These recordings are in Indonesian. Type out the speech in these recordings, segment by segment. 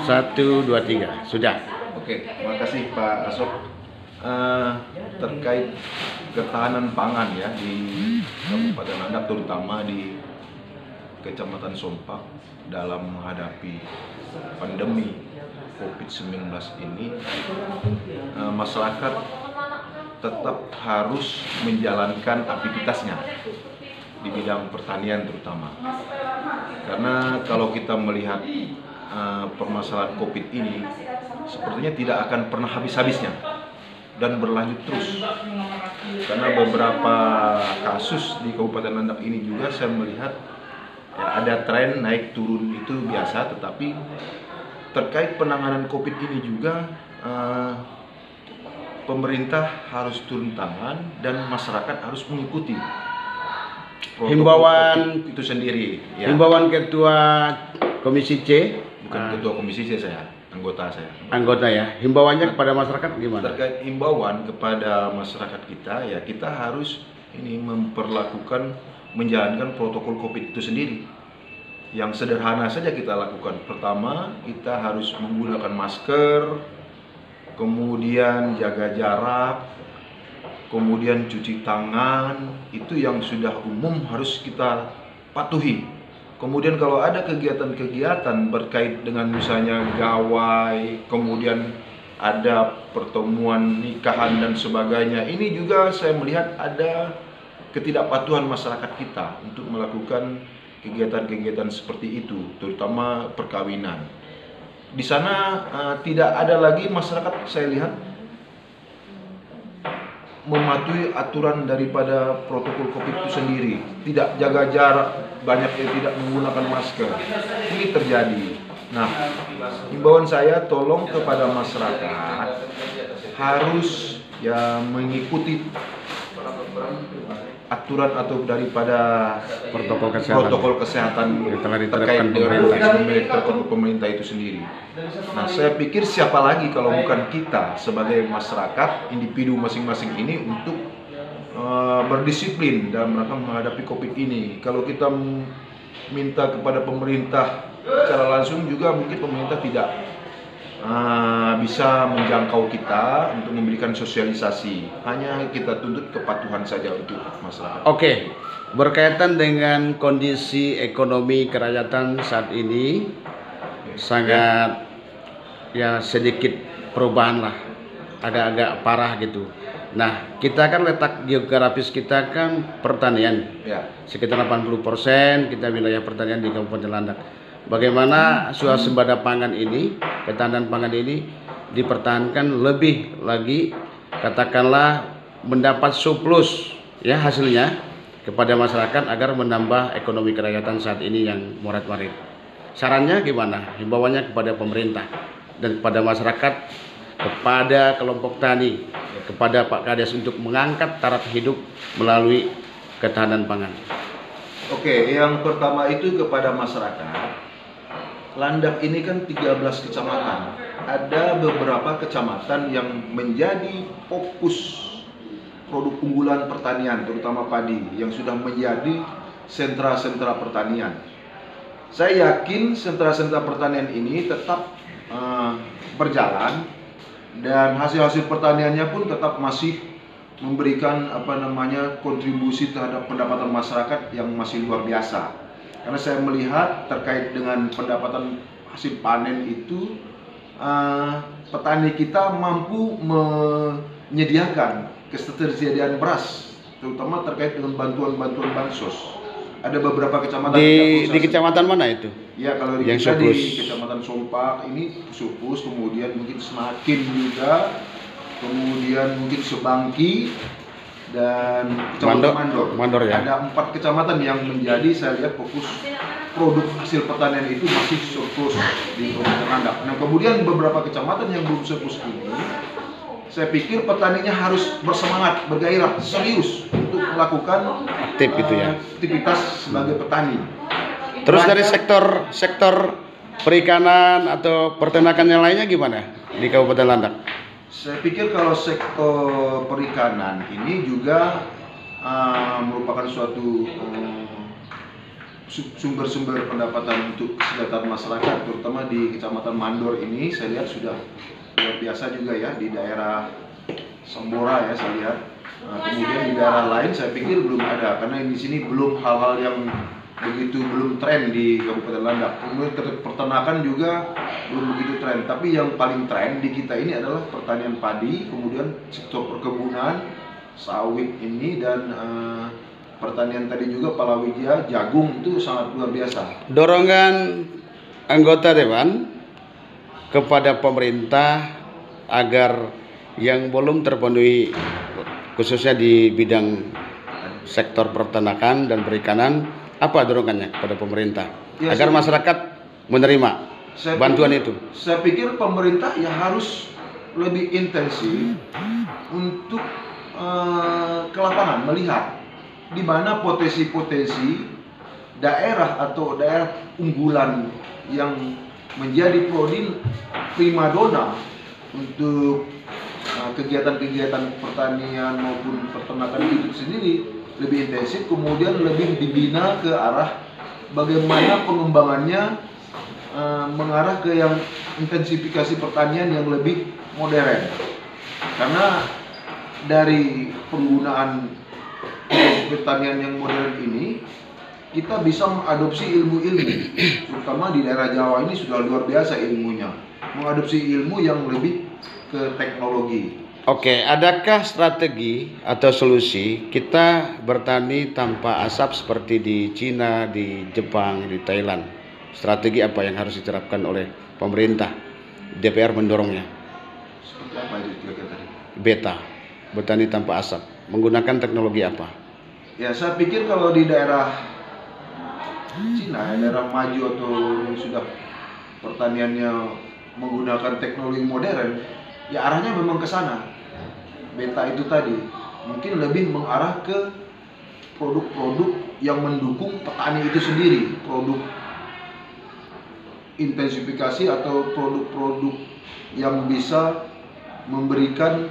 Satu, dua, tiga, sudah. Oke, terima kasih Pak Asop. Terkait ketahanan pangan ya di Kabupaten Landak, terutama di Kecamatan Sompak dalam menghadapi pandemi COVID-19 ini, masyarakat tetap harus menjalankan aktivitasnya di bidang pertanian terutama. Karena kalau kita melihat permasalahan COVID ini sepertinya tidak akan pernah habis-habisnya dan berlanjut terus. Karena beberapa kasus di Kabupaten Landak ini juga saya melihat ya, ada tren naik turun itu biasa, tetapi terkait penanganan COVID ini juga pemerintah harus turun tangan dan masyarakat harus mengikuti Himbauan itu sendiri. Ya. Himbauan Ketua Komisi C, Bukan Ketua Komisi C saya, anggota saya. Anggota ya. Himbauannya kepada masyarakat gimana? Terkait himbauan kepada masyarakat kita, ya kita harus ini menjalankan protokol COVID itu sendiri. Yang sederhana saja kita lakukan. Pertama, kita harus menggunakan masker, kemudian jaga jarak, kemudian cuci tangan, itu yang sudah umum harus kita patuhi. Kemudian kalau ada kegiatan-kegiatan berkait dengan misalnya gawai, kemudian ada pertemuan nikahan dan sebagainya, ini juga saya melihat ada ketidakpatuhan masyarakat kita untuk melakukan kegiatan-kegiatan seperti itu, terutama perkawinan. Di sana tidak ada lagi masyarakat, saya lihat, mematuhi aturan daripada protokol COVID itu sendiri, tidak jaga jarak, banyak yang tidak menggunakan masker. Ini terjadi. Nah, himbauan saya tolong kepada masyarakat harus ya mengikuti aturan atau daripada protokol kesehatan terkait dengan pemerintah itu sendiri. Nah, saya pikir siapa lagi kalau bukan kita sebagai masyarakat, individu masing-masing ini untuk berdisiplin dalam rangka menghadapi COVID ini. Kalau kita minta kepada pemerintah secara langsung juga mungkin pemerintah tidak bisa menjangkau kita untuk memberikan sosialisasi. Hanya kita tuntut kepatuhan saja untuk masyarakat. Oke, berkaitan dengan kondisi ekonomi kerakyatan saat ini sangat ya sedikit perubahan lah, agak-agak parah gitu. Nah, kita kan letak geografis kita kan pertanian, Ya. sekitar 80% kita wilayah pertanian di Kabupaten Landak. Bagaimana swasembada pangan ini, ketahanan pangan ini dipertahankan lebih lagi, katakanlah mendapat surplus ya hasilnya kepada masyarakat agar menambah ekonomi kerakyatan saat ini yang morat-marit. Sarannya gimana? Himbauannya kepada pemerintah dan kepada masyarakat, kepada kelompok tani, kepada Pak Kades untuk mengangkat taraf hidup melalui ketahanan pangan. Oke, yang pertama itu kepada masyarakat. Landak ini kan 13 kecamatan. Ada beberapa kecamatan yang menjadi fokus produk unggulan pertanian, terutama padi, yang sudah menjadi sentra-sentra pertanian. Saya yakin sentra-sentra pertanian ini tetap berjalan dan hasil-hasil pertaniannya pun tetap masih memberikan kontribusi terhadap pendapatan masyarakat yang masih luar biasa. Karena saya melihat terkait dengan pendapatan hasil panen itu, petani kita mampu menyediakan ketersediaan beras, terutama terkait dengan bantuan-bantuan bansos. Ada beberapa kecamatan di kecamatan mana itu? Ya, kalau di kita di Kecamatan Sompak ini surplus, kemudian mungkin Semakin juga, kemudian mungkin Sebangki dan Kecamatan Mandor ya. Ada 4 kecamatan yang menjadi saya lihat fokus produk hasil pertanian itu masih surplus di Kabupaten Landak. Nah, kemudian beberapa kecamatan yang belum surplus ini, saya pikir petaninya harus bersemangat, bergairah, serius untuk melakukan aktivitas sebagai petani. Terus dari sektor perikanan atau peternakan yang lainnya gimana di Kabupaten Landak? Saya pikir kalau sektor perikanan ini juga merupakan suatu sumber-sumber pendapatan untuk kesejahteraan masyarakat, terutama di Kecamatan Mandor ini saya lihat sudah luar biasa juga ya, di daerah Sambora ya saya lihat. Nah, kemudian di daerah lain saya pikir belum ada, karena di sini belum hal-hal yang begitu, belum tren di Kabupaten Landak. Kemudian peternakan juga belum begitu tren, tapi yang paling tren di kita ini adalah pertanian padi, kemudian sektor perkebunan, sawit ini, dan pertanian tadi juga palawija, jagung itu sangat luar biasa. Dorongan anggota Dewan kepada pemerintah agar yang belum terpenuhi khususnya di bidang sektor peternakan dan perikanan, apa dorongannya kepada pemerintah Ya, agar masyarakat menerima bantuan itu? Saya pikir pemerintah ya harus lebih intensif untuk ke lapangan melihat di mana potensi-potensi daerah atau daerah unggulan yang menjadi primadona untuk kegiatan-kegiatan pertanian maupun peternakan itu sendiri lebih intensif, kemudian lebih dibina ke arah bagaimana pengembangannya mengarah ke yang intensifikasi pertanian yang lebih modern. Karena dari penggunaan pertanian yang modern ini kita bisa mengadopsi ilmu-ilmu, terutama di daerah Jawa ini sudah luar biasa ilmunya, mengadopsi ilmu yang lebih ke teknologi. Oke, adakah strategi atau solusi kita bertani tanpa asap seperti di Cina, di Jepang, di Thailand? Strategi apa yang harus diterapkan oleh pemerintah? DPR mendorongnya. Seperti apa itu kira-kira tadi? Beta, bertani tanpa asap. Menggunakan teknologi apa? Ya, saya pikir kalau di daerah Cina, daerah maju atau yang sudah pertaniannya menggunakan teknologi modern, ya arahnya memang ke sana. Beta itu tadi mungkin lebih mengarah ke produk-produk yang mendukung petani itu sendiri, produk intensifikasi atau produk-produk yang bisa memberikan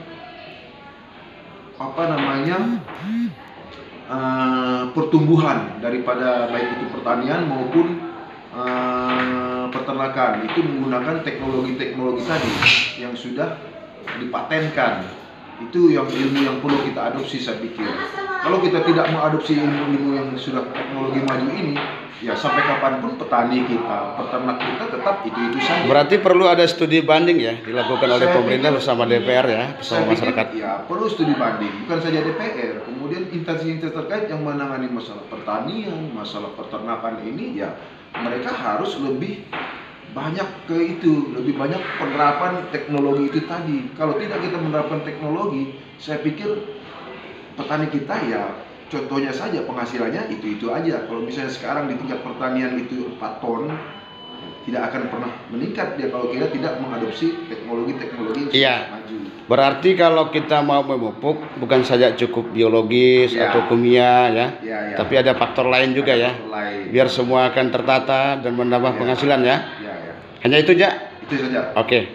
pertumbuhan daripada baik itu pertanian maupun peternakan, itu menggunakan teknologi-teknologi tadi yang sudah dipatenkan. Itu yang ilmu yang perlu kita adopsi, saya pikir. Kalau kita tidak mengadopsi ilmu-ilmu yang sudah teknologi maju ini, ya sampai kapanpun petani kita, peternak kita tetap itu saja. Berarti perlu ada studi banding ya dilakukan oleh pemerintah bersama DPR ya, bersama masyarakat. Ya, perlu studi banding, bukan saja DPR. Kemudian instansi-instansi terkait yang menangani masalah pertanian, masalah peternakan ini, ya mereka harus lebih banyak ke itu, lebih banyak penerapan teknologi itu tadi. Kalau tidak kita menerapkan teknologi, saya pikir petani kita ya contohnya saja penghasilannya itu aja. Kalau misalnya sekarang di tingkat pertanian itu 4 ton, tidak akan pernah meningkat dia kalau kita tidak mengadopsi teknologi-teknologi yang Iya. maju. Berarti kalau kita mau memupuk bukan saja cukup biologis Ya. atau kimia ya, Ya. tapi ada faktor lain juga Ada ya. faktor lain. Biar semua akan tertata dan menambah Ya. penghasilan ya. Ya. Hanya itu, Jak? Itu saja. Oke.